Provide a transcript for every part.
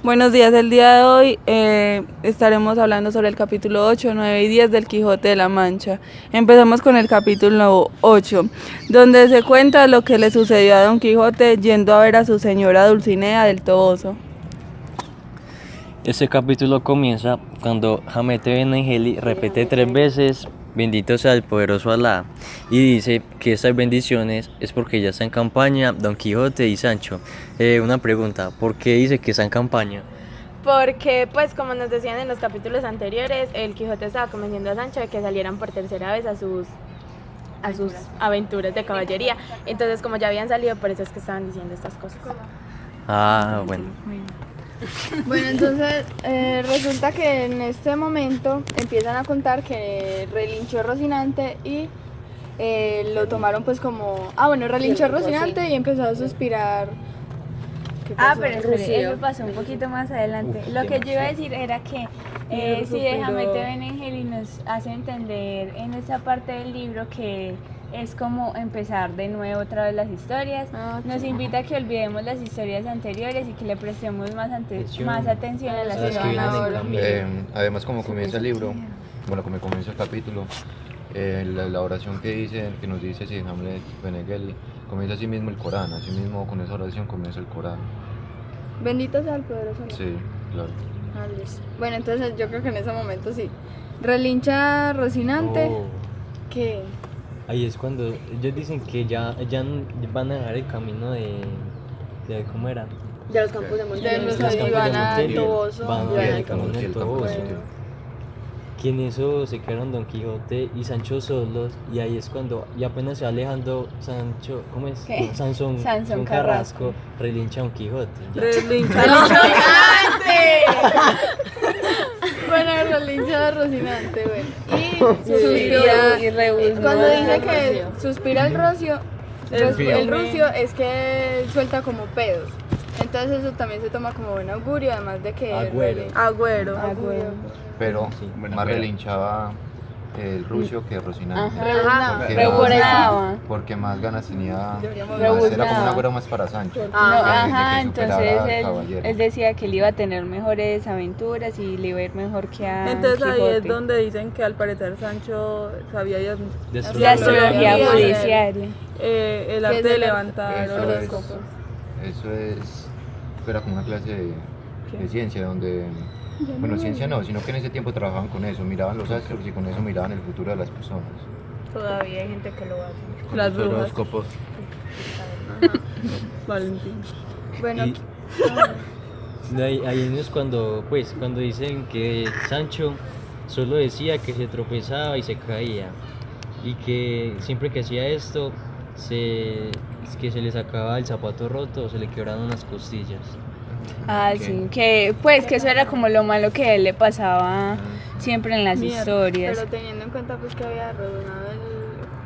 Buenos días, el día de hoy estaremos hablando sobre el capítulo 8, 9 y 10 del Quijote de la Mancha. Empezamos con el capítulo 8, donde se cuenta lo que le sucedió a Don Quijote yendo a ver a su señora Dulcinea del Toboso. Este capítulo comienza cuando Hamete Benengeli repite 3 veces bendito sea el poderoso Alá y dice que estas bendiciones es porque ya está en campaña Don Quijote y Sancho. Una pregunta, ¿por qué dice que está en campaña? Porque, pues, como nos decían en los capítulos anteriores, el Quijote estaba convenciendo a Sancho de que salieran por tercera vez a sus aventuras de caballería. Entonces, como ya habían salido, por eso es que estaban diciendo estas cosas. Bueno. Bueno, entonces resulta que en este momento empiezan a contar que relinchó Rocinante y lo tomaron pues como... relinchó Rocinante y empezó a suspirar. Pero espere, eso pasó un poquito más adelante. Lo que yo iba a decir era que si déjame te Benengeli nos hace entender en esa parte del libro que es como empezar de nuevo otra vez las historias. Nos invita a que olvidemos las historias anteriores y que le prestemos más atención a las que van ahora. Además, como comienza el libro, como comienza el capítulo, la oración que nos dice Hamlet Benengeli, comienza así mismo el Corán, así mismo con esa oración comienza el Corán. Bendito sea el poderoso. Sí, claro. Bueno, entonces yo creo que en ese momento sí. Relincha Rocinante. ¿Qué? Ahí es cuando ellos dicen que ya van a dejar el camino de ¿cómo era? De los campos de Montería. Van a Toboso. Van a dejar el camino de Toboso. Que en eso se quedaron Don Quijote y Sancho solos, y ahí es cuando ya apenas se va alejando Sancho, ¿cómo es? ¿Qué? Sansón Carrasco, relincha a Don Quijote. Bueno, relincha Rocinante, bueno. Y suspira. Cuando dice que suspira el rocio, el rucio es que suelta como pedos. Entonces eso también se toma como buen augurio, además de que... Agüero. Pero más relinchaba el Rucio que Rocinante. Porque más ganas tenía, era como una güera más para Sancho. Entonces él decía que él iba a tener mejores aventuras y le iba a ir mejor que a Entonces ahí Quijote. es donde dicen que al parecer Sancho sabía de astrología judiciaria. El arte de levantar horóscopos. Eso era como una clase de ciencia donde... Bueno, ciencia no, sino que en ese tiempo trabajaban con eso, miraban los astros y con eso miraban el futuro de las personas. Todavía hay gente que lo hace. Con Las los brujas. horóscopos. Valentín. Bueno, Ahí es cuando dicen que Sancho solo decía que se tropezaba y se caía, y que siempre que hacía esto que se le sacaba el zapato roto o se le quebraban unas costillas. Sí, que eso era como lo malo que a él le pasaba siempre en las historias. pero teniendo en cuenta pues que había rodonado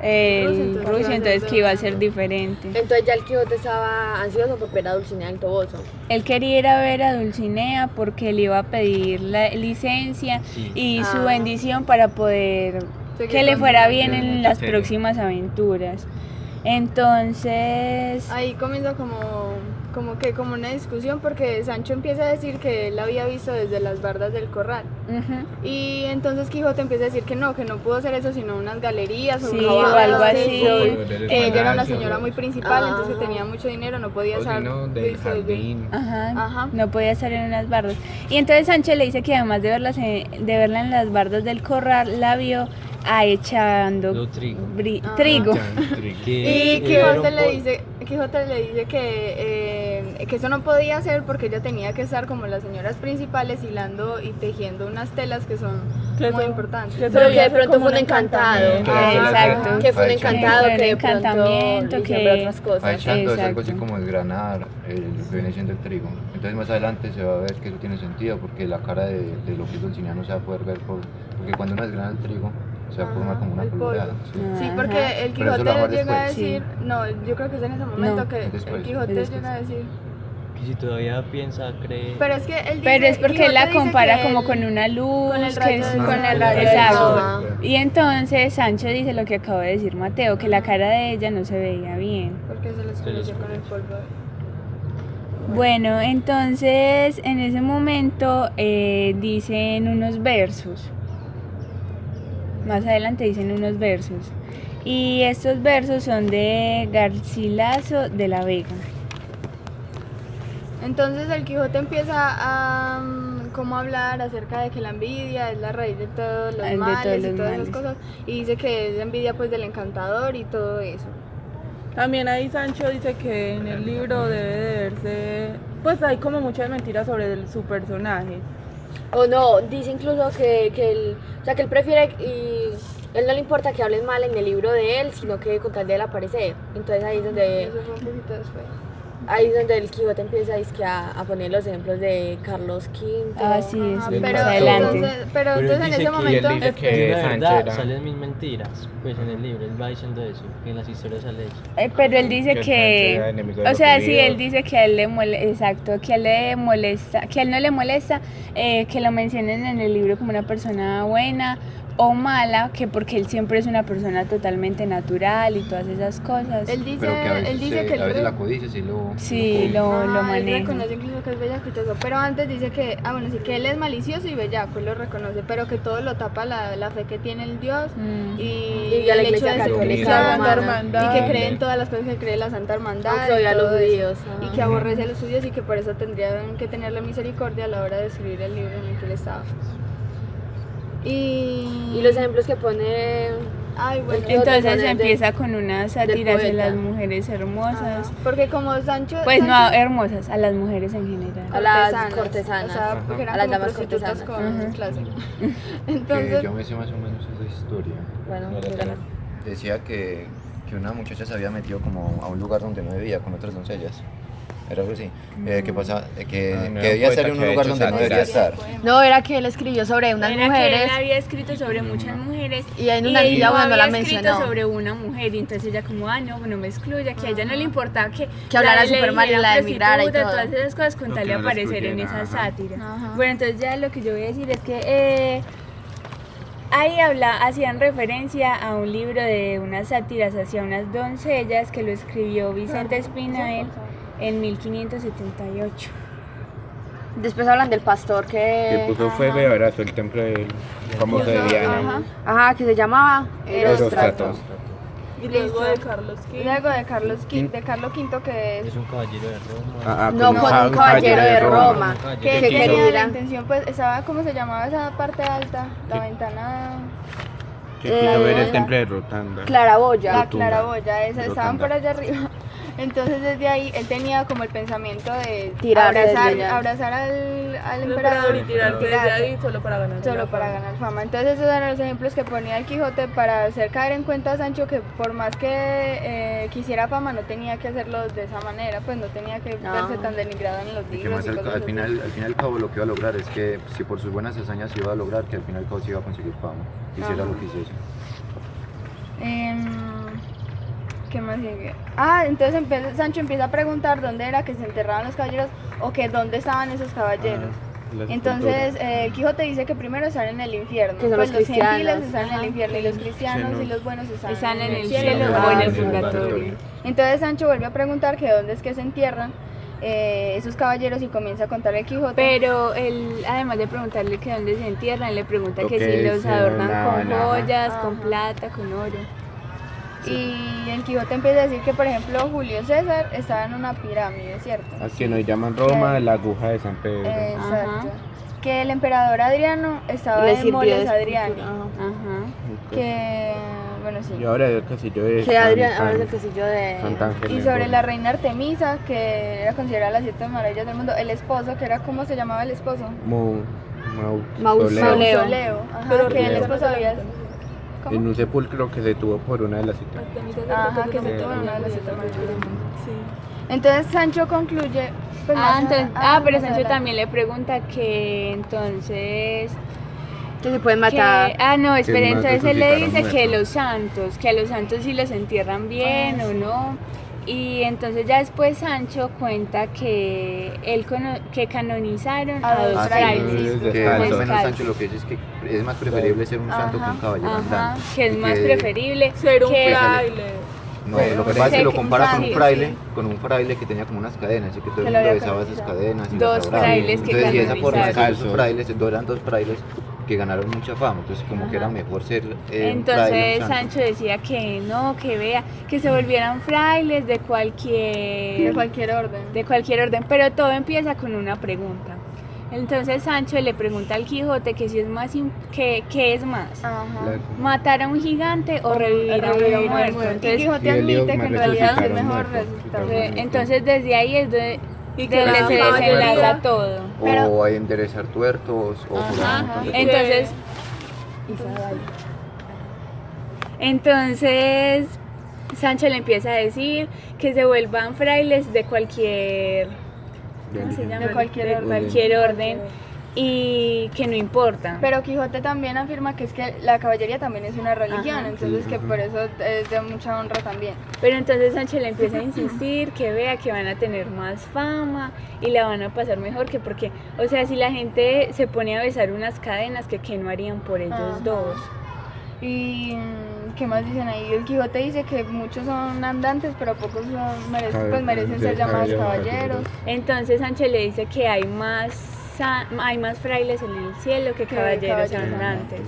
El Rucio, entonces que iba a ser diferente. Entonces ya el Quijote estaba ansioso por ver a Dulcinea del Toboso. Él quería ir a ver a Dulcinea porque le iba a pedir la licencia y su bendición para poder que le fuera bien en las próximas aventuras. Entonces ahí comienza como una discusión porque Sancho empieza a decir que él la había visto desde las bardas del corral. Y entonces Quijote empieza a decir que no pudo hacer eso sino unas galerías o o algo así. Que ella era una señora muy principal, entonces que tenía mucho dinero, no podía estar del jardín. No podía estar en unas bardas. Y entonces Sancho le dice que además de verla en las bardas del corral, la vio echando trigo. Y Quijote le dice que eso no podía hacer porque ella tenía que estar como las señoras principales hilando y tejiendo unas telas que son muy importantes. Pero que de pronto fue un encantado. Exacto. Que fue un encantado, que de encantamiento, pronto que le otras cosas. Echando es algo así como desgranar lo que viene siendo el trigo. Entonces más adelante se va a ver que eso tiene sentido porque la cara de lo que es Dulcinea no se va a poder ver porque cuando uno desgrana el trigo se va a formar como una coloreada. Sí, porque el Pero eso lo Quijote vamos llega a después. decir, yo creo que es en ese momento que después. el Quijote llega a decir, Que si todavía piensa, cree... pero es que él dice, Pero es porque él la Quijote dice compara que como él- con una luz, con el que rayo es del con sol. el rayo Exacto. del sol. Y entonces Sancho dice lo que acaba de decir Mateo, que la cara de ella no se veía bien. porque se les conoció con el polvo. Bueno, entonces en ese momento dicen unos versos. Más adelante dicen unos versos. Y estos versos son de Garcilaso de la Vega. Entonces el Quijote empieza a como hablar acerca de que la envidia es la raíz de todos los males y todas esas cosas, y dice que es envidia pues del encantador y todo eso. También ahí Sancho dice que en el libro debe de verse, pues hay como muchas mentiras sobre su personaje. O no, dice incluso que él prefiere y él no le importa que hablen mal en el libro de él, sino que con tal de él aparecer. Entonces ahí es donde... Eso fue un poquito después. Ahí es donde el Quijote empieza a poner los ejemplos de Carlos V. Ah, sí, eso Pero más adelante. entonces en ese momento... Él dice que la Sancho verdad era... salen mil mentiras, pues en el libro él va diciendo eso, que en las historias sale eso. Pero él dice Que Sancho era enemigo de o los sea, sí, judíos. él dice que a él le molesta, exacto, que a él le molesta, que a él no le molesta que lo mencionen en el libro como una persona buena o mala, que porque él siempre es una persona totalmente natural y todas esas cosas. Él dice, Pero que a veces, él dice que a veces la codicia Sí, lo él maneja. reconoce incluso que es bellaco y todo eso, pero antes dice que, sí, que él es malicioso y bellaco, él lo reconoce, pero que todo lo tapa la fe que tiene el Dios y a la el hecho Iglesia de ser Católica cristiano, Romana. y que cree en todas las cosas que cree la Santa Hermandad Aunque odia a los todo eso, judíos, y ajá. que aborrece a los judíos y que por eso tendrían que tenerle misericordia a la hora de escribir el libro en el que él estaba. Y los ejemplos que pone... Ay, bueno. Entonces empieza con una sátira hacia poeta. las mujeres hermosas. Porque como Sancho... Pues no Sancho- hermosas, a las mujeres en general. A las cortesanas. O sea, porque eran A las como damas prostitutas cortesanas. con clase. Que Entonces, yo me sé más o menos esa historia. Bueno, Decía que una muchacha se había metido como a un lugar donde no debía con otras doncellas. Era algo así. Que pasa, que no, debía poeta estar en que un ha lugar hecho donde no sátira. debería estar. no, era que él escribió sobre unas Era que mujeres él había escrito sobre muchas mujeres y en una ella no la había mencionó. escrito sobre una mujer y entonces ella como, no me excluya, que a ella no le importaba que hablara la súper mal y dijera la denigrara y prostituta, todo. todas esas cosas con No, tal que de no la aparecer en excluyera, esa ajá. sátira. Ajá. Bueno, entonces ya lo que yo voy a decir es que ahí hacían referencia a un libro de unas sátiras hacia unas doncellas que lo escribió Vicente Espinel en 1578. Después hablan del pastor Que puso fue Beberazo, el templo del famoso de Diana. Ajá, que se llamaba Erostrato. Y luego de Carlos V. luego de Carlos V, que Es un caballero de Roma. No, con un caballero de Roma. que que tenía quiso- la intención, pues, estaba, ¿cómo se llamaba esa parte alta? La ventana... Que quiso ver el templo de Rotanda. Claraboya. La Rotunda. claraboya, esa, estaban Rotunda. por allá arriba. Entonces desde ahí él tenía como el pensamiento de Tirarse desde allá. abrazar al Al emperador y tirarte desde tirarse, ahí solo para ganar. solo la para fama. ganar fama. Entonces esos eran los ejemplos que ponía el Quijote para hacer caer en cuenta a Sancho que por más que quisiera fama no tenía que hacerlo de esa manera, pues no tenía que verse tan denigrado en los Y que libros más y cosas al así. final y al cabo lo que iba a lograr es que si por sus buenas hazañas iba a lograr, que al final y al cabo se iba a conseguir fama, hiciera lo que hiciese. ¿Qué más sigue? Entonces Sancho empieza a preguntar dónde era que se enterraban los caballeros o que dónde estaban esos caballeros. Entonces el Quijote dice que primero están en el infierno, Que son pues los cristianos. gentiles están en el Ajá. infierno y los cristianos Sí, y no. los buenos Están en el cielo. cielo Ah, o en el sí, purgatorio. Entonces Sancho vuelve a preguntar que dónde es que se entierran esos caballeros y comienza a contar el Quijote. Pero él, además de preguntarle que dónde se entierran, le pregunta Lo que que si los se adornan donaban, con ajá. joyas, con Ajá. plata, con oro. Y el Quijote empieza a decir que, por ejemplo, Julio César estaba en una pirámide, ¿cierto? A quien nos llaman Roma, la aguja de San Pedro. Exacto. Ajá. Que el emperador Adriano estaba Le en sirvió Moles de Adriani. escultura. Ajá. Que, bueno, sí. Y ahora el castillo de Que Adrián, San- ahora es el castillo de... Santa Ángel. Y sobre la reina Artemisa, que era considerada las 7 maravillas del mundo, el esposo, que era, ¿cómo se llamaba el esposo? Mausoleo. Mausoleo. Ajá, Pero que el Artemisa esposo no había... era ¿Cómo? En un sepulcro que se tuvo por una de las citas. Ajá, que se tuvo en una de las 7 maravillas del mundo. Sí. Entonces Sancho concluye... pues, más Entonces, a- pero más Sancho adelante. también le pregunta que entonces... Que se pueden Que, matar. no, espere, más entonces él le resucitaron dice que muertos. a los santos sí los entierran bien o no. Y entonces ya después Sancho cuenta que que canonizaron a dos Ah, sí, frailes. sí, Que más o menos descalzos. Sancho lo que dice es que es más preferible ser un santo que un caballero Ajá, andante. que es Y más preferible Ser un que, fraile. No, lo que pasa es que lo compara sí. con un fraile que tenía como unas cadenas y que todo el Que lo mundo había besaba esas cadenas. Y Dos las abrazaba. frailes que Entonces, y de esa forma, canonizaron. esos frailes, eran dos frailes que ganaron mucha fama. Entonces, como que era mejor ser un fraile, Entonces un santo. Sancho decía que no, que vea, que se volvieran frailes De cualquier orden. pero todo empieza con una pregunta. Entonces Sancho le pregunta al Quijote que si es más que es más, Ajá. matar a un gigante o revivir a un muerto. Y Entonces, Quijote Y el lío admite que más en realidad es resucitaron mejor muertos, resucitar. resucitaron entonces desde ahí es de Y donde la se mayoría- desenlaza todo. O a enderezar tuertos, o por un montón de cosas. Entonces Sancho le empieza a decir que se vuelvan frailes de cualquier, ¿cómo se llama? De cualquier orden. cualquier orden y que no importa. Pero Quijote también afirma que es que la caballería también es una religión, Ajá. entonces que por eso es de mucha honra también. Pero entonces Sancho le empieza a insistir que vea que van a tener más fama y la van a pasar mejor, que porque, o sea, si la gente se pone a besar unas cadenas, que no harían por ellos Ajá. dos. Y ¿qué más dicen ahí? El Quijote dice que muchos son andantes, pero pocos merecen ser llamados caballeros. Entonces Sancho le dice que hay más frailes en el cielo que caballeros caballeros andantes.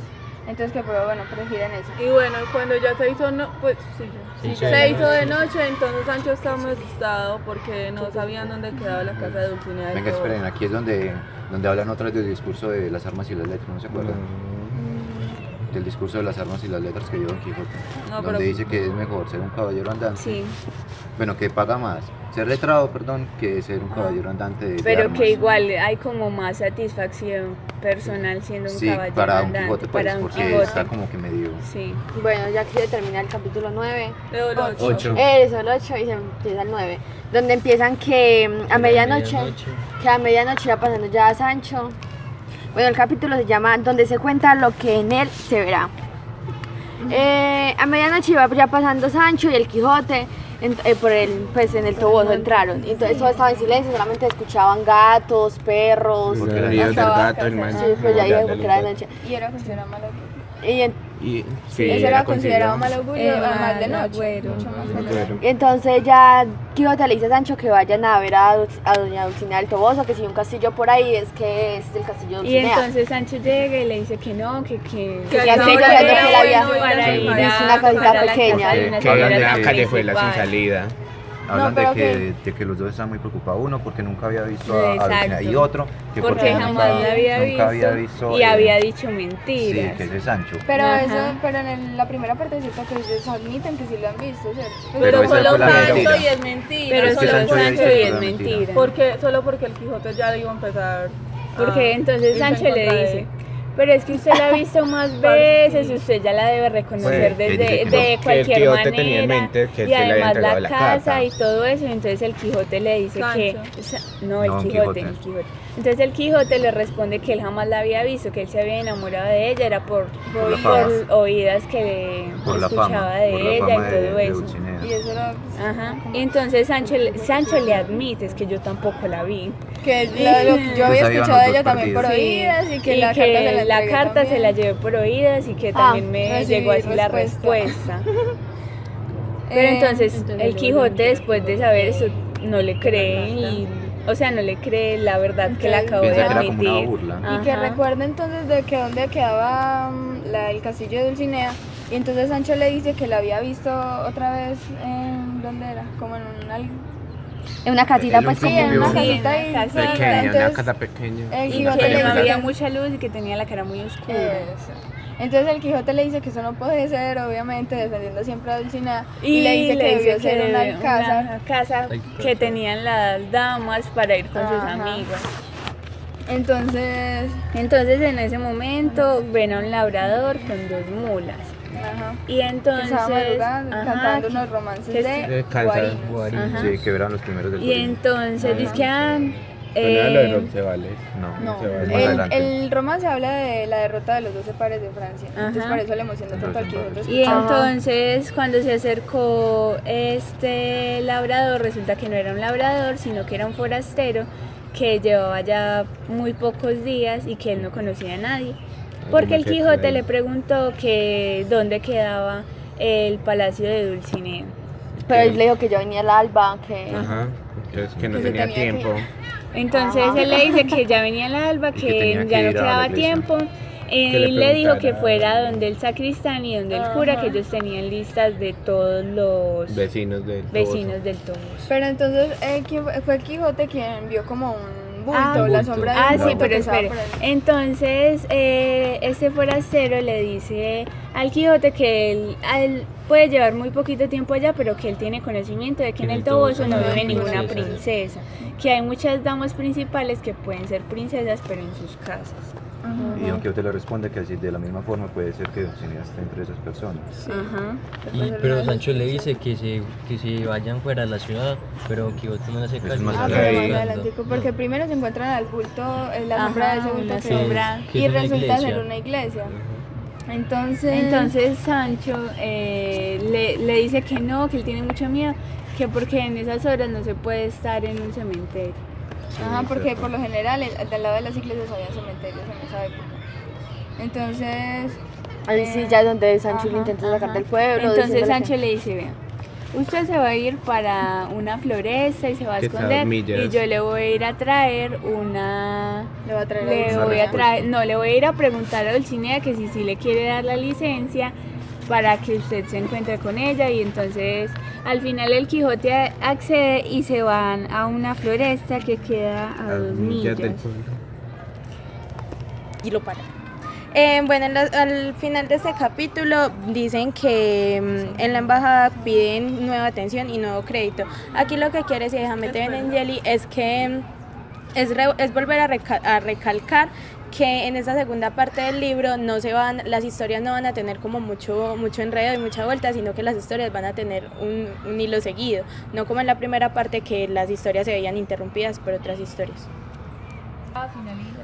Entonces que pero bueno, prefieren eso. Y bueno, cuando ya se hizo, pues sí, se hizo de noche, entonces Sancho estaba muy asustado porque no sabían dónde quedaba la casa de Dulcinea del Venga, Toboso. esperen, aquí es donde hablan otra vez del discurso de las armas y las letras, ¿no se acuerdan? Del discurso de las armas y las letras que dio Don Quijote, No, donde pero- dice que es mejor ser un caballero andante, Sí, bueno, que paga más, ser letrado, perdón, que ser un caballero andante de pero armas. que igual hay como más satisfacción personal siendo un Sí, caballero para Don andante, Quijote, pues, para un porque Quijote. está como que medio... Sí. Bueno, ya que se termina el capítulo 9. Leo el ocho. 8. Eso, el 8 y se empieza el 9. Donde empiezan que a medianoche va pasando ya a Sancho. Bueno, el capítulo se llama Donde se cuenta lo que en él se verá. A medianoche iba ya pasando Sancho y el Quijote en el Toboso entraron. Y entonces todo estaba en silencio, solamente escuchaban gatos, perros. Porque era Ríos del estaba gato, acá, hermano. Sí, pues ya iba porque era de noche. Y era considerado mal augurio. Y Y sí, Eso era considerado mal augurio, Mal además de noche. agüero. Mucho más Mal de noche. agüero. Y entonces ya Quijote le dice a Sancho que vayan a ver a doña Dulcinea del Toboso, que si hay un castillo por ahí es que es el castillo de Y Dulcinea. entonces Sancho llega y le dice que no, que Que ya sí, se que la había- para ir es a una casita para la pequeña. casa de una Que hablan de señora la callejuela sin principal. salida. Hablan pero de que los dos estaban muy preocupados, uno porque nunca había visto a Dulcinea, Exacto. y otro que Porque jamás la había nunca visto, había visto y había sí, dicho mentiras. que ese es Sancho. Pero Ajá. eso, pero en la primera parte es cierto que ellos admiten que sí lo han visto, ¿cierto? Pero esa solo fue la Sancho mentira. y es mentira. Pero Es que solo Sancho ya Sancho dice y que es era mentira. mentira. Solo porque el Quijote ya iba a empezar. Porque entonces irse en Sancho le contra de dice, él. pero es que usted la ha visto más veces y usted ya la debe reconocer Bueno, que dice desde que no. de Que el cualquier Quijote manera. tenía en mente que él y se le había además entregado la la casa carta. y todo eso. Entonces el Quijote le dice que... No, el No, Quijote, Quijote. el Quijote. Entonces el Quijote le responde que él jamás la había visto, que él se había enamorado de ella, era por la fama. oídas que Por la escuchaba fama, de por la ella fama y todo de eso. Dulcinea. Y eso era Ajá. Y entonces Sancho le admite, es que yo tampoco la vi. que lo que yo había Entonces ahí van escuchado los de dos ella también por perdidos. oídas y que Y la que carta se la la entregué carta se también. la llevé por oídas y que también me recibí llegó así la respuesta. Pero entonces el Quijote, después de saber eso, no le cree y, o sea, no le cree la verdad que le acabo de Piensa que era como una admitir. burla. Y que Ajá. recuerda entonces de que dónde quedaba el castillo de Dulcinea. Y entonces Sancho le dice que la había visto otra vez en... ¿Dónde era? Como en una casita Él pues nunca sí, en una vio- Sí, en casita una y casita. Pequeña, una entonces, casa pequeña. el Y Quijote que le no dice había que- mucha luz y que tenía la cara muy oscura. Eso. Entonces el Quijote le dice que eso no puede ser, obviamente defendiendo siempre a Dulcinea. Y le dice que debió ser una alcázar. una casa que tenían las damas para ir con sus Ajá. amigos. Entonces, Entonces en ese momento ven a un labrador con dos mulas. ajá. Y entonces Estaba madrugando, ajá, cantando unos romances que de Descansa. guarinos. Ajá. Sí, que eran los primeros del y Torino. entonces dice que Bueno, lo de Roncesvalles. No, No, se va más el adelante. el romance habla de la derrota de los 12 pares de Francia. Entonces Ajá. por eso le emocionó tanto al Quijote. Y entonces cuando se acercó este labrador, resulta que no era un labrador, sino que era un forastero que llevaba ya muy pocos días y que él no conocía a nadie. Porque el Quijote le preguntó que dónde quedaba el palacio de Dulcinea. Pero él le dijo que ya venía el alba, que... Ajá, entonces que no Que se tenía tenía que tiempo. Entonces él le dice que ya venía el alba, Y que tenía que que ya no ir a la quedaba iglesia. tiempo. le Él le dijo que preguntara. fuera donde el sacristán y donde el cura, que ellos tenían listas de todos los Vecinos del vecinos del Toboso. Pero entonces, ¿quién fue el Quijote quien vio como un bulto, Ah, la bulto. sombra de Ah, un sí, bulto pero que estaba espere. por ahí? Entonces, este forastero le dice al Quijote que él puede llevar muy poquito tiempo allá, pero que él tiene conocimiento de que en el Toboso no vive ninguna princesa, que hay muchas damas principales que pueden ser princesas, pero en sus casas. Y Don Quijote le responde que así de la misma forma puede ser que Dulcinea esté entre esas personas. Ajá. Pero Sancho le dice que se vayan fuera de la ciudad, pero Quijote no le hace Eso caso. es más Ah, adelante. pero más Ahí. adelantico, porque primero se encuentran al bulto, la sombra de ese bulto una que sombra. Que y es una resulta iglesia. ser una iglesia. Entonces, Entonces Sancho le dice que no, que él tiene mucho miedo, que porque en esas horas no se puede estar en un cementerio. ajá, porque por lo general al lado de las iglesias había cementerios en esa época. Entonces, Ahí sí, ya donde Sancho lo Ajá, intenta sacar ajá. del pueblo. Entonces diciéndole Sancho le dice, vea, usted se va a ir para una floresta y se va a Que está a esconder millas. y yo le voy a ir a traer una... le va a traer Le a voy a traer, no, le voy a ir a preguntar a Dulcinea que si le quiere dar la licencia para que usted se encuentre con ella y entonces al final el Quijote accede y se van a una floresta que queda a 2 millas. del pueblo. Y lo para. Bueno, al final de este capítulo dicen que en la embajada piden nueva atención y nuevo crédito. Aquí lo que quiere decir Hamete Benengeli es que es volver a recalcar que en esta segunda parte del libro las historias no van a tener como mucho enredo y mucha vuelta, sino que las historias van a tener un hilo seguido, no como en la primera parte que las historias se veían interrumpidas por otras historias.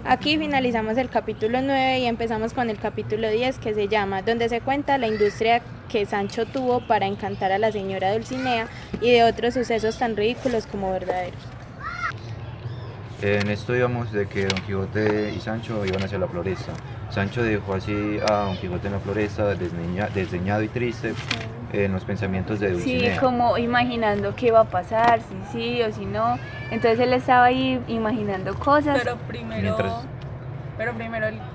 Aquí finalizamos el capítulo 9 y empezamos con el capítulo 10 que se llama donde se cuenta la industria que Sancho tuvo para encantar a la señora Dulcinea y de otros sucesos tan ridículos como verdaderos. En esto íbamos de que Don Quijote y Sancho iban hacia la floresta. Sancho dejó así a Don Quijote en la floresta, desdeñado y triste en los pensamientos de Sí, Dulcinea. como imaginando qué iba a pasar, si sí o si no. Entonces él estaba ahí imaginando cosas. Pero primero, Mientras-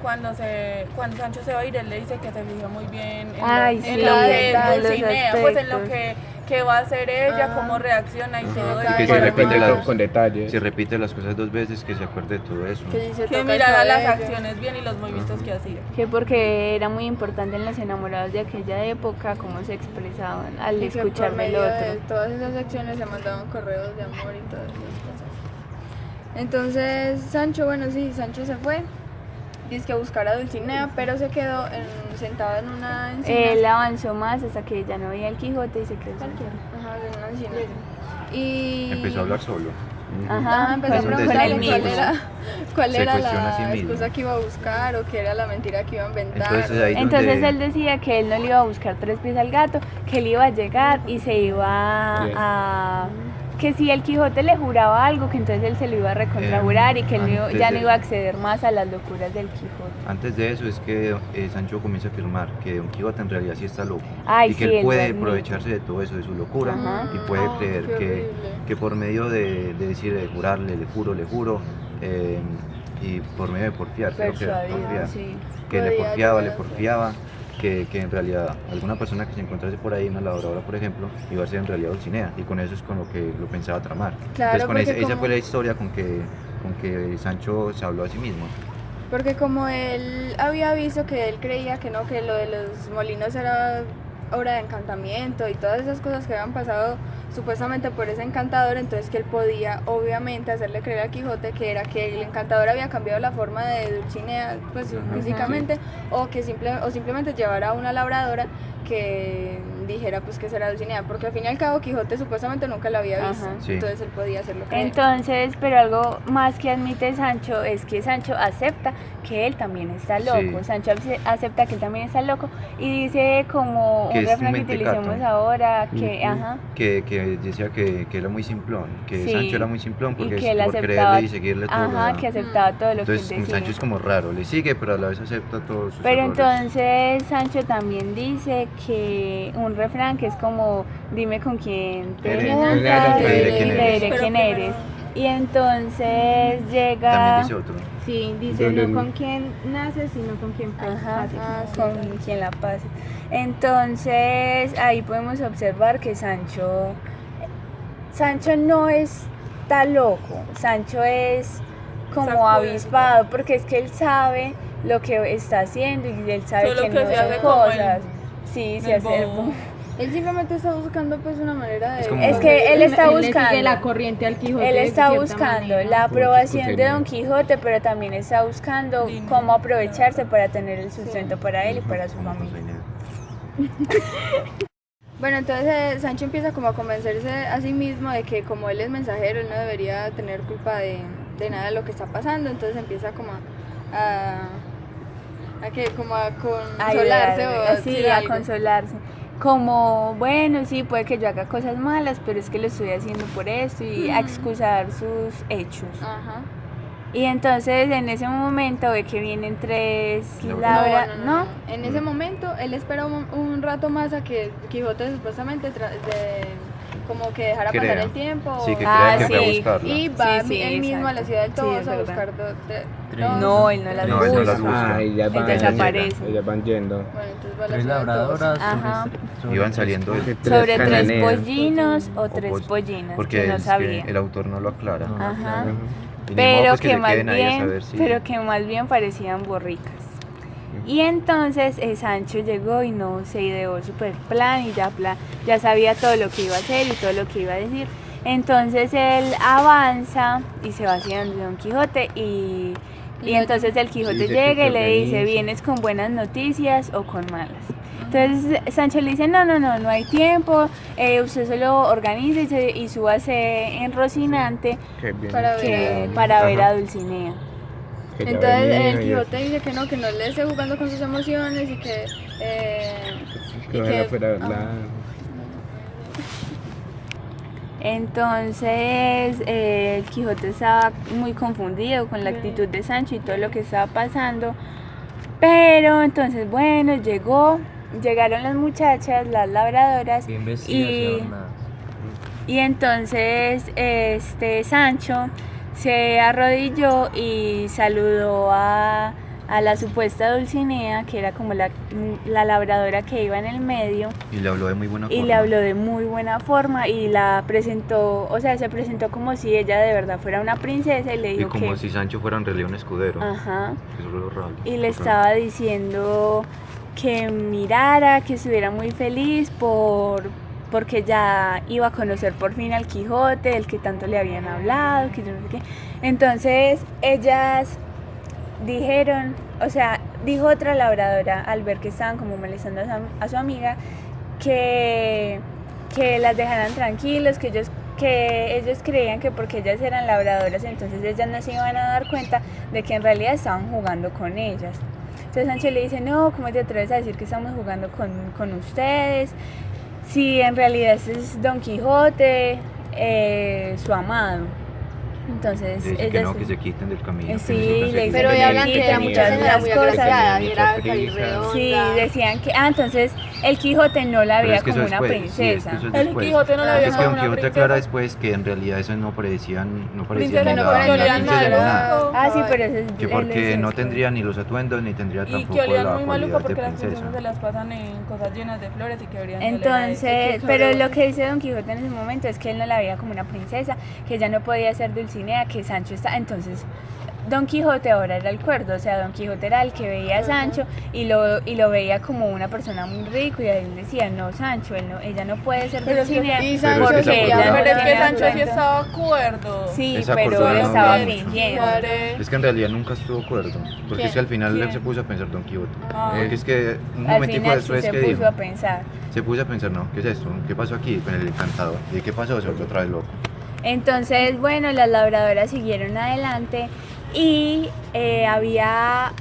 cuando Sancho se va a ir, él le dice que se fija muy bien en, Ay, lo, sí, en lo que es en los Dulcinea, pues en lo aspectos. que va a hacer ella, Ah. cómo reacciona y todo Y eso. que Se se repite repite todo las, con detalles. si repite las cosas dos veces, que se acuerde de todo eso. que si se Que toca el mirara las cabello. acciones bien y los movimientos que hacía. Que porque era muy importante en los enamorados de aquella época cómo se expresaban al Y que escuchar por del medio de otro. todas esas acciones se mandaban correos de amor y todas esas cosas. Entonces Sancho, Sancho se fue, dice que a buscar a Dulcinea, pero se quedó sentado en una encina. Él avanzó más hasta que ya no veía el Quijote y se quedó sentado. Ajá, en una encina. Y Empezó a hablar solo. Ajá, empezó a Con preguntarle él desdén, mismo. cuál Se era cuestiona a sí la mismo. excusa que iba a buscar o qué era la mentira que iba a inventar. Entonces ahí Entonces donde- él decía que él no le iba a buscar 3 pies al gato, que él iba a llegar y se iba a... Que si el Quijote le juraba algo, que entonces él se lo iba a recontrajurar y que él antes ya no de- iba a acceder más a las locuras del Quijote. Antes de eso es que Sancho comienza a afirmar que Don Quijote en realidad sí está loco Ay, y que sí, él él puede lo admite. aprovecharse de todo eso, de su locura, Ajá. y puede creer qué horrible. que por medio de decir, de jurarle, le juro, y por medio de porfiar, creo que era Persuadido, porfiar, sí. que le Podía porfiaba, le llegar a ser. porfiaba, que en realidad alguna persona que se encontrase por ahí, una labradora por ejemplo, iba a ser en realidad Dulcinea, y con eso es con lo que lo pensaba tramar. Claro, Entonces con porque esa como- fue la historia con que Sancho se habló a sí mismo. Porque como él había visto que él creía que no, que lo de los molinos era obra de encantamiento y todas esas cosas que habían pasado supuestamente por ese encantador, entonces que él podía obviamente hacerle creer a Quijote que era que el encantador había cambiado la forma de Dulcinea pues Ajá, físicamente o que simplemente llevara a una labradora que dijera pues que será Dulcinea, porque al fin y al cabo Quijote supuestamente nunca la había visto, Ajá. Sí. entonces él podía hacerlo creer. Entonces, pero algo más que admite Sancho es que Sancho acepta que él también está loco. Sí. Sancho acepta que él también está loco y dice como Que un es refrán que mentecato. utilicemos ahora, que, ajá, que decía que era muy simplón, que Sí. Sancho era muy simplón y porque que él por aceptaba, creerle y seguirle todo. ajá, que aceptaba todo lo que Entonces él como decía. Sancho es como raro, le sigue pero a la vez acepta todos sus Pero errores. entonces Sancho también dice que un un refrán que es como, dime con quién te Eres, juntas te diré quién y te eres. diré quién eres. Y entonces También llega... dice otro. Sí, dice ¿Dónde? no con quién naces, sino con quién Ajá, pases. con quien la pase. Entonces ahí podemos observar que Sancho no está loco, Sancho es como avispado, porque es que él sabe lo que está haciendo y él sabe Solo que que no se son hace como el- cosas. Sí, se el hace el bobo. bobo. Él simplemente está buscando pues una manera de... Es como- Es que él está Le sigue buscando. la corriente al Quijote. Él de está cierta buscando manera. la aprobación de discutir, Don Quijote, pero también está buscando Dinero. cómo aprovecharse para tener el sustento para él y para su Como con familia. dinero. Bueno, entonces Sancho empieza como a convencerse a sí mismo de que como él es mensajero, él no debería tener culpa de nada de lo que está pasando, entonces empieza como como a consolarse o a sí, decir a algo. consolarse. Como, bueno, sí, puede que yo haga cosas malas, pero es que lo estoy haciendo por esto y a excusar sus hechos. Ajá. Y entonces en ese momento ve que vienen tres No. En ese momento él espera un rato más a que Quijote supuestamente como que dejara pasar Crea. el tiempo. Sí, que Ah, crea que fue a sí. buscarla. Y va Sí, él mismo a la exacto. ciudad del Sí, Toboso es a verdad. buscar No, él no las No, él no busca. las busca. Ah, ellas van, Ellas aparecen. ellas van yendo. Bueno, entonces va a la Tres ciudad del Toboso. labradoras Ajá. Iban saliendo de- Sobre tres cananeas. pollinos o o tres pos- pollinas, porque que no es que sabía. el autor no lo aclara. No, Ajá. claro. Y ni modo, Pero pues, que se más queden ahí a bien, saber si- pero que más bien parecían borricas. Y entonces Sancho llegó y no se ideó super plan y ya sabía todo lo que iba a hacer y todo lo que iba a decir. Entonces él avanza y se va hacia donde Don Quijote y entonces el Quijote Dice que llega y se le dice, organice. ¿vienes con buenas noticias o con malas? Entonces Sancho le dice, no hay tiempo, usted solo organice y súbase en Rocinante Qué bien. para ver Ajá. a Dulcinea. Que ya Entonces venía el y Quijote dice que no le esté jugando con sus emociones y que... que ojalá fuera verdad. Entonces el Quijote estaba muy confundido con la actitud de Sancho y todo lo que estaba pasando. Pero entonces bueno, llegaron las muchachas, las labradoras, Bien vestidas y y, adornadas. y entonces Sancho se arrodilló y saludó a la supuesta Dulcinea, que era como la labradora que iba en el medio. Y le habló de muy buena Y forma. le habló de muy buena forma y la presentó, o sea, se presentó como si ella de verdad fuera una princesa y le Y dijo como que... si Sancho fuera en realidad un escudero. Ajá. Eso es lo raro. Y le estaba diciendo que mirara, que estuviera muy feliz porque ya iba a conocer por fin al Quijote, del que tanto le habían hablado, que yo no sé qué. Entonces ellas dijeron, o sea, dijo otra labradora al ver que estaban como molestando a su amiga, que las dejaran tranquilos, que ellos creían que porque ellas eran labradoras, entonces ellas no se iban a dar cuenta de que en realidad estaban jugando con ellas. Entonces Sancho le dice, no, ¿cómo te atreves a decir que estamos jugando con ustedes? Si en realidad ese es Don Quijote, su amado. Entonces Le dice que ellas... no, que se quiten del camino. Sí, que no se le quiten Pero del ya hablan camino, que la muchas muchacha era muy cosas. agraciada y era Mucha prisa. redonda. Sí, decían que... entonces el Quijote no la Pero veía es que como eso una después, sí, es que princesa. eso es El después. Quijote no la veía Es que como Don una Quijote princesa. aclara después que en realidad eso no parecía ni Princesa la, no la parecía princesa ni nada. nada. Ah, sí, pero eso es... Que él porque es no esto. tendría ni los atuendos ni tendría Y tampoco que olían la muy maluco cualidad de porque las princesas se princesa. las pasan en cosas llenas de flores y que deberían Entonces, pero lo que dice Don Quijote en ese momento es que él no la veía como una princesa, que ella no podía ser Dulcinea, que Sancho está... Entonces, Don Quijote ahora era el cuerdo, o sea, Don Quijote era el que veía a Sancho y lo veía como una persona muy rico y a él decía, no, Sancho, ella no puede ser Pero es que- Dulcinea y Pero es que porque se ella acordaba. no Pero es que tiene Sancho sí atuendo". estaba cuerdo. Sí, Esa pero cordura él no estaba mucho. fingiendo. Es que en realidad nunca estuvo cuerdo, porque es que al final él se puso a pensar Don Quijote. Porque es que un Al momentico final sí después se que puso dijo, a pensar. se puso a pensar, no, ¿qué es esto? ¿Qué pasó aquí con el encantador? ¿Y qué pasó? Se volvió otra vez loco. Entonces, bueno, las labradoras siguieron adelante y había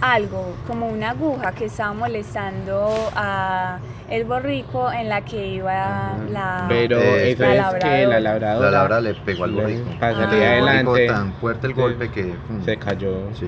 algo, como una aguja que estaba molestando a el borrico en la que iba la Pero eso la es que la La labradora labra le pegó al borrico. para salir El adelante borrico tan fuerte el golpe que se cayó. Sí.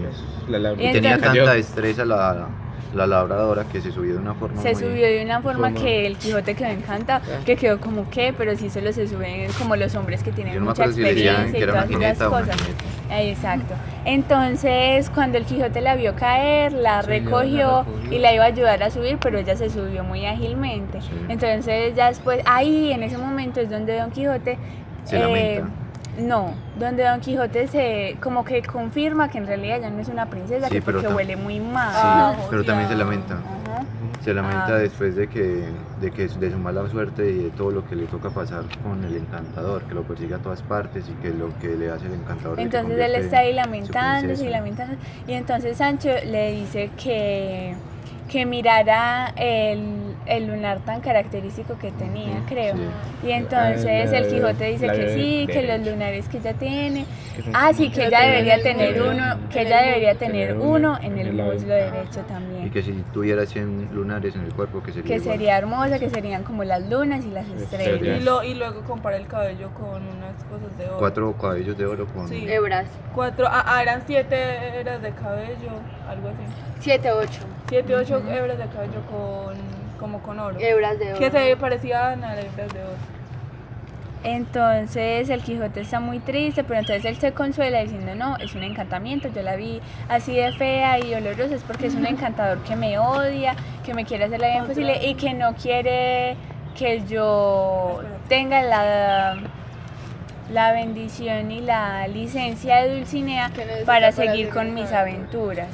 La labradora Y tenía entonces- tanta destreza la labradora que se subió de una forma se muy... subió de una forma que el Quijote quedó encantado, que quedó como que, pero sí solo se suben como los hombres que tienen Yo no me mucha acuerdo si le decían experiencia que y era todas una esas jineta o una cosas. jineta. Exacto. Entonces, cuando el Quijote la vio caer, la Sí, recogió recogió. y la iba a ayudar a subir, pero ella se subió muy ágilmente. Sí. Entonces, ya después, ahí en ese momento es donde Don Quijote Se lamenta. no, donde Don Quijote se como que confirma que en realidad ella no es una princesa, Sí, que pero porque tam- huele muy mal. Sí, pero también se lamenta. Ajá. Se lamenta Ah. después de que de su mala suerte y de todo lo que le toca pasar con el encantador, que lo persigue a todas partes y que lo que le hace el encantador. es que Entonces él convierte está ahí en su lamentándose y princesa. lamentándose. Y entonces Sancho le dice que mirara el lunar tan característico que tenía, creo. Sí. Y entonces el Quijote dice la que de sí, que los derecho. lunares que ella tiene. Que son Ah, sí, que ella debería tener derecho. uno, que ella debería tener Tener uno uno en el en el muslo derecho también. Y que si tuviera 100 lunares en el cuerpo, que sería Que igual. sería hermosa, que serían como las lunas y las estrellas. Y luego compara el cabello con unas cosas de oro. 4 cabellos de oro con... Sí. Hebras. Eran 7 hebras de cabello, algo así. 7, 8 7, 8 hebras de cabello como con oro. hebras de oro. Que se parecían a las hebras de oro. Entonces el Quijote está muy triste, pero entonces él se consuela diciendo, no, es un encantamiento, yo la vi así de fea y olorosa, es porque es un encantador que me odia, que me quiere hacer la vida imposible y que no quiere que yo tenga la bendición y la licencia de Dulcinea Que necesita para para seguir seguir con con mis él. aventuras.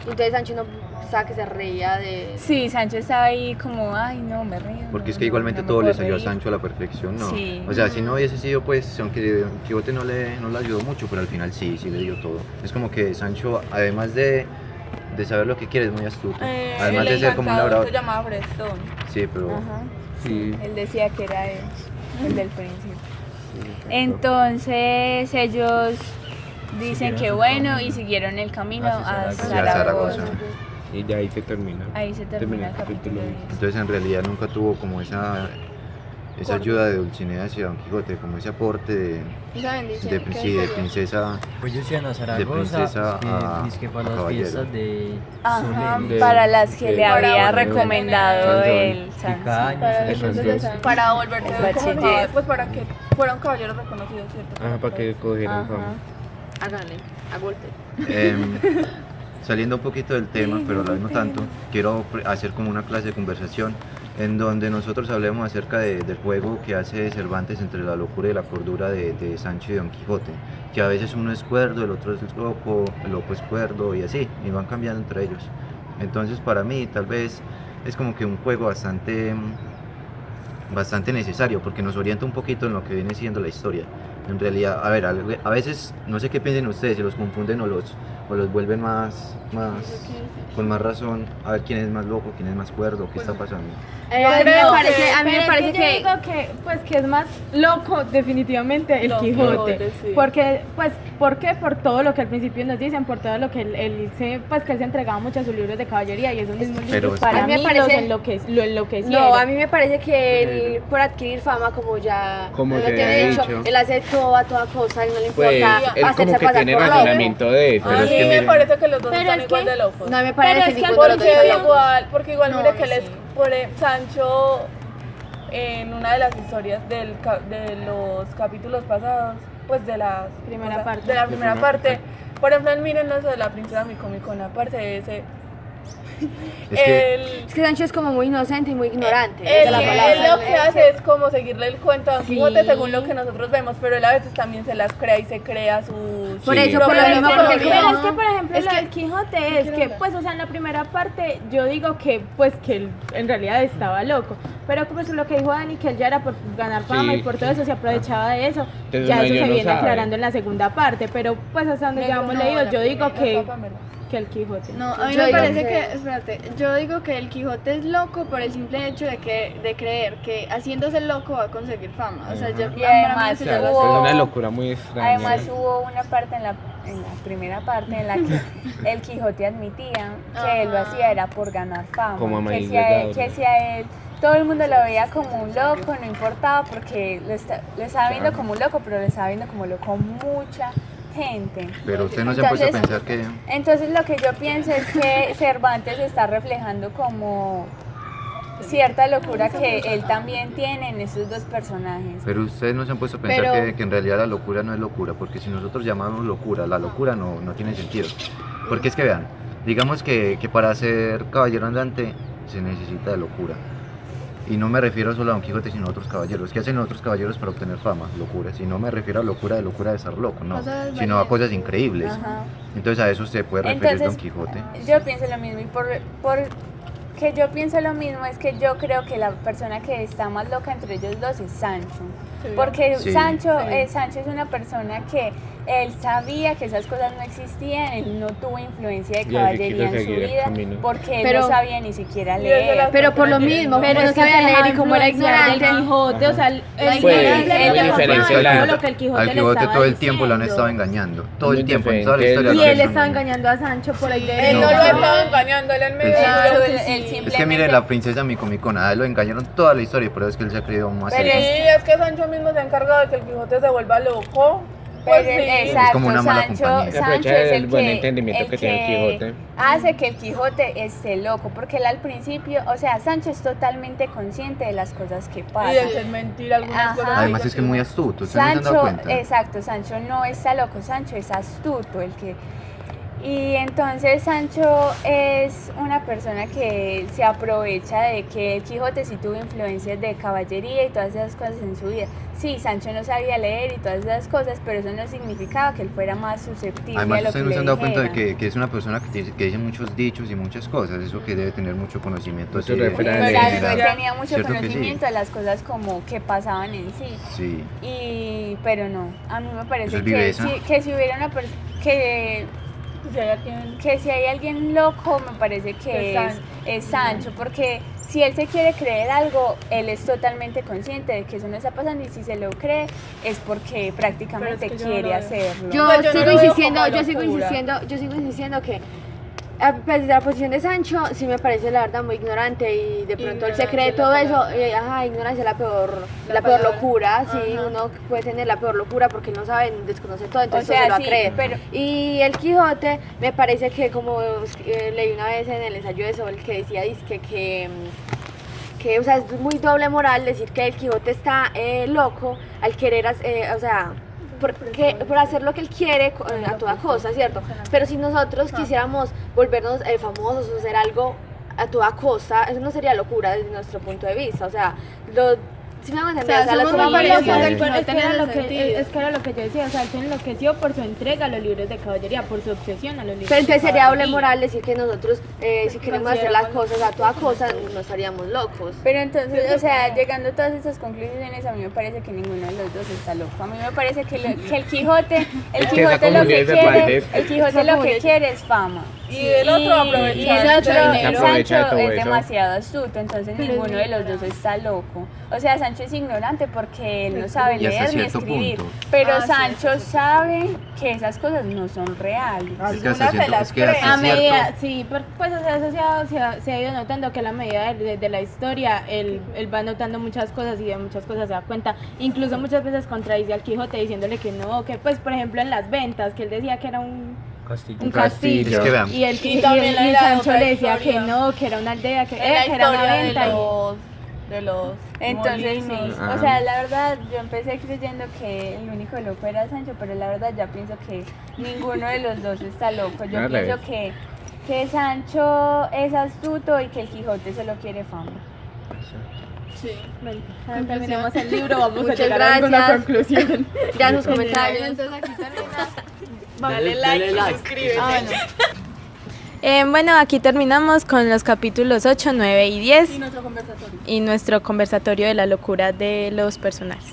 Entonces Sancho no sabe que se reía de... Sí, Sancho estaba ahí como, ay no, me río. Porque es no, que igualmente no me todo le puedo salió a reír". Sancho a la perfección, ¿no? Sí. O sea, si no hubiese sido, pues, aunque Don Quijote no le ayudó mucho, pero al final sí le dio todo. Es como que Sancho, además de saber lo que quiere, es muy astuto. Además El de ser como un encantador labrador. se llamaba Brestón. Sí, pero... Ajá. Sí. Él decía que era el del principio. Entonces ellos dicen que bueno y siguieron el camino a Hacia Zaragoza. Zaragoza. Y ya ahí se termina. Ahí se termina el capítulo 10. Entonces en realidad nunca tuvo como esa ayuda de Dulcinea hacia Don Quijote, como ese aporte de, Esa bendición. de, que sí, de decía. princesa. Pues ellos iban a Zaragoza, princesa a dizque para las caballero. fiestas de Ajá, Solemne. para las que Sí. le había Para recomendado Sansón. el Y Sansón. cada año Para se las les fiestas hacía. de San- Para volverse Bachiller. como, pues para que fueran caballeros reconocidos, ¿cierto? Ajá, para que cogieran Ajá. fama. Háganle, a golpe. Saliendo un poquito del tema, pero a la vez no tanto, quiero hacer como una clase de conversación en donde nosotros hablemos acerca del juego que hace Cervantes entre la locura y la cordura de Sancho y Don Quijote, que a veces uno es cuerdo, el otro es loco, el loco es cuerdo y así, y van cambiando entre ellos. Entonces para mí tal vez es como que un juego bastante necesario porque nos orienta un poquito en lo que viene siendo la historia. En realidad, a ver, a veces no sé qué piensen ustedes, si los confunden o los vuelven con más razón, a ver quién es más loco, quién es más cuerdo, qué está pasando. A mí me parece, a mí Pero me es parece yo que... digo que, pues, que es más loco definitivamente el Don Quijote. Quijote, sí. Porque, pues, ¿por qué? Por todo lo que al principio nos dicen, por todo lo que él se, pues, que él se entregaba mucho a sus libros de caballería y esos mismos Pero libros es para que- mí A mí me parece- lo enloquecieron. No, a mí me parece que él, por adquirir fama, como ya Como lo se tiene ha dicho, dicho. él hace todo a toda costa y no le Pues importa él como hacerse que pasar tiene por loco. razonamiento de eso. Pero A es mí que me miren- parece que los dos Pero están es igual que- de locos. No me Pero parece es que que ninguno de los dos está loco. Porque igual No, mire que sí. les pone Sancho en una de las historias de los capítulos pasados, pues de la Primera parte. de la primera parte. Por ejemplo, miren eso de la princesa Micomicona, aparte de ese. Es que- él, Es que Sancho es como muy inocente y muy ignorante. él, esa es la palabra. él lo que hace es como seguirle el cuento a Don Sí. Quijote según lo que nosotros vemos, pero él a veces también se las crea y se crea sus Por Sí. eso, por lo propias mismo, historias. porque Pero como- es que, por ejemplo, Es lo que- del Quijote es que, pues, o sea, en la primera parte yo digo que, pues, que él en realidad estaba loco. Pero como es lo que dijo Dani, que él ya era por ganar fama Sí. y por todo eso, se aprovechaba de eso. Entonces, Ya no, eso yo se no viene sabe. aclarando en la segunda parte. Pero, pues, hasta donde ya hemos No, leído, la yo digo primera, que, Pamela. que el Quijote. No, a mí Yo me digo parece que- que, espérate, yo digo que el Quijote es loco por el simple hecho de creer que haciéndose loco va a conseguir fama. O sea, ya Y para mí además eso O ya sea, lo es hubo- una locura muy extraña. Además hubo una parte en la primera parte en la que el Quijote admitía que él lo hacía era por ganar fama, Como que Amadís si, a él, Delgado. que si a él todo el mundo lo veía como un loco, no importaba porque lo estaba viendo como un loco, pero lo estaba viendo como loco mucha gente. Pero usted no se ha puesto a pensar que... Entonces lo que yo pienso es que Cervantes está reflejando como cierta locura que él también tiene en esos dos personajes. Pero ustedes no se han puesto a pensar que en realidad la locura no es locura, porque si nosotros llamamos locura, la locura no tiene sentido. Porque es que vean, digamos que para ser caballero andante se necesita de locura. Y no me refiero solo a Don Quijote, sino a otros caballeros. ¿Qué hacen otros caballeros para obtener fama? Locuras. Y no me refiero a locura de estar loco, no. Sino a cosas increíbles. Ajá. Entonces a eso se puede referir Don Quijote. Yo pienso lo mismo y por que yo pienso lo mismo es que yo creo que la persona que está más loca entre ellos dos es Sancho. Porque Sí. Sancho es una persona que él sabía que esas cosas no existían, él no tuvo influencia de Y él caballería quiso en su seguir el vida camino. porque él Pero- no sabía ni siquiera leer. Pero por lo mismo, como no sabía leer y como era ignorante. El Quijote, o sea, el Pues, ignorante hay le diferencia, confirma claro. todo lo que el Quijote Al le Quijote estaba todo el tiempo lo han diciendo. estado engañando. Todo el Muy tiempo, en toda la diferente. historia. Y lo han él estado estaba engañando. engañando a Sancho por el Él no No. lo estaba engañando, él en medio. Claro, él Es que simplemente- mire, la princesa Micomicona, a él lo engañaron toda la historia, pero es que él se ha creído más Pero serio. Sí, es que Sancho mismo se ha encargado de que el Quijote se vuelva loco. Pues Pero, sí. exacto, Es como una mala Sancho, compañía. Se Sancho aprovecha es del el buen que, entendimiento que tiene el Quijote. hace que el Quijote esté loco, porque él al principio, o sea, Sancho es totalmente consciente de las cosas que Y de pasan. que es mentira algunas Ajá. cosas. Además dice es que que muy no. astuto, ¿ustedes no se han dado Sancho, cuenta? exacto, Sancho no está loco, Sancho es astuto, el que... Y entonces Sancho es una persona que se aprovecha de que el Quijote sí tuvo influencias de caballería y todas esas cosas en su vida. Sí, Sancho no sabía leer y todas esas cosas, pero eso no significaba que él fuera más susceptible a Además lo que ustedes no le se han dado cuenta de dijeran. que es una persona que dice muchos dichos y muchas cosas, eso que debe tener mucho conocimiento. Muchos así de refranes. Exacto, él general. tenía mucho ¿Cierto que sí? conocimiento de las cosas como que pasaban en sí. Sí. Pero no, a mí me parece Eso es que viveza. si hubiera una persona que si hay alguien loco, me parece que es Sancho, porque si él se quiere creer algo, él es totalmente consciente de que eso no está pasando y si se lo cree es porque prácticamente Pero es que yo no quiere lo veo. hacerlo. Yo Pues yo no sigo lo veo insistiendo, como yo sigo locura. insistiendo que desde la posición de Sancho sí me parece la verdad muy ignorante y de pronto él se cree todo eso, ignorancia es la peor locura, sí, uno puede tener la peor locura porque él no sabe, desconoce todo, entonces O sea, se lo va sí, a creer. pero- Y el Quijote me parece que como leí una vez en el ensayo de Sol que decía dizque que, o sea, es muy doble moral decir que el Quijote está loco al querer, o sea, por hacer lo que él quiere a toda costa, ¿cierto? Pero si nosotros quisiéramos volvernos famosos o hacer algo a toda costa, eso no sería locura desde nuestro punto de vista, o sea, si me hago entender, o sea, somos las muy familias- parecidos. Es que, tiene era lo sentido. que, es que era lo que yo decía, o sea, él se enloqueció por su entrega a los libros de caballería, por su obsesión a los libros Pero entonces de sería doble caballería. moral decir que nosotros, si queremos hacer las cosas a toda costa, no estaríamos locos. Pero entonces, o sea, llegando a todas estas conclusiones, a mí me parece que ninguno de los dos está loco. A mí me parece que el Quijote, Es que esa confundición de Cervantes. el Quijote lo que quiere es fama. Y el otro aprovecha y el ese otro, dinero. Se aprovecha de Sancho todo es eso. demasiado astuto, entonces ninguno de los dos está loco. O sea, Sancho es ignorante porque él no sabe Y hasta leer ni cierto escribir, punto. pero Sancho sabe que esas cosas no son reales. Es que hasta cierto- es que hasta A medida, cierto- sí, pues o sea, eso se ha ido notando que a la medida de la historia él va notando muchas cosas y de muchas cosas se da cuenta. Incluso muchas veces contradice al Quijote diciéndole que no, que pues por ejemplo en las ventas, que él decía que era un Castillo. castillo. Es que vean. Y, Y también y la Sancho otra le decía historia. que no, que era una aldea, que En la era una historia venta. de los Entonces sí, molinos. o sea, la verdad yo empecé creyendo que el único loco era Sancho, pero la verdad ya pienso que ninguno de los dos está loco. Yo Al pienso revés. que Sancho es astuto y que el Quijote solo quiere fama. Sí. Cuando terminemos el libro vamos a Muchas llegar a alguna gracias. conclusión. Ya sus comentarios. Entonces aquí termina. Dale like y suscríbete. Bueno, aquí terminamos con los capítulos 8, 9 y 10 Y nuestro conversatorio. y nuestro conversatorio de la locura de los personajes.